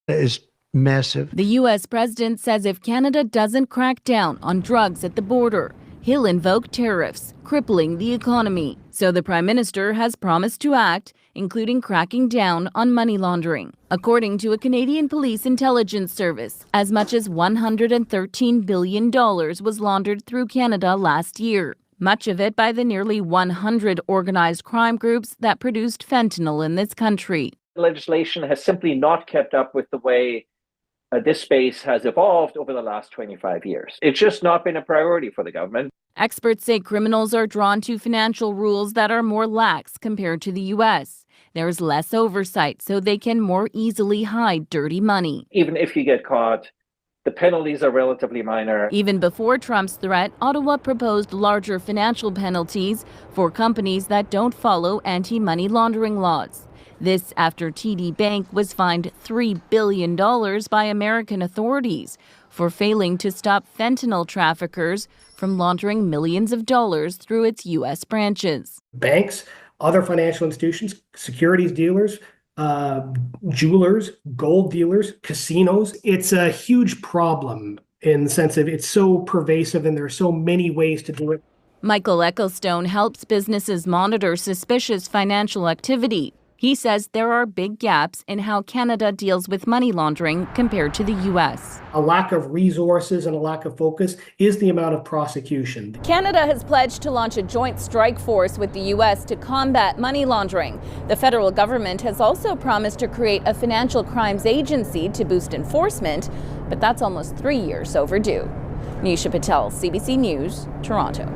Is massive. The U.S. president says if Canada doesn't crack down on drugs at the border, he'll invoke tariffs, crippling the economy. So the Prime Minister has promised to act, including cracking down on money laundering. According to a Canadian Police Intelligence Service, as much as $113 billion was laundered through Canada last year, much of it by the nearly 100 organized crime groups that produced fentanyl in this country. Legislation has simply not kept up with the way this space has evolved over the last 25 years. It's just not been a priority for the government. Experts say criminals are drawn to financial rules that are more lax compared to the U.S. There's less oversight, so they can more easily hide dirty money. Even if you get caught, the penalties are relatively minor. Even before Trump's threat, Ottawa proposed larger financial penalties for companies that don't follow anti-money laundering laws. This after TD Bank was fined $3 billion by American authorities for failing to stop fentanyl traffickers from laundering millions of dollars through its U.S. branches. Banks, other financial institutions, securities dealers, jewelers, gold dealers, casinos. It's a huge problem in the sense of it's so pervasive and there are so many ways to do it. Michael Ecclestone helps businesses monitor suspicious financial activity. He says there are big gaps in how Canada deals with money laundering compared to the U.S. A lack of resources and a lack of focus is the amount of prosecution. Canada has pledged to launch a joint strike force with the U.S. to combat money laundering. The federal government has also promised to create a financial crimes agency to boost enforcement, but that's almost 3 years overdue. Nisha Patel, CBC News, Toronto.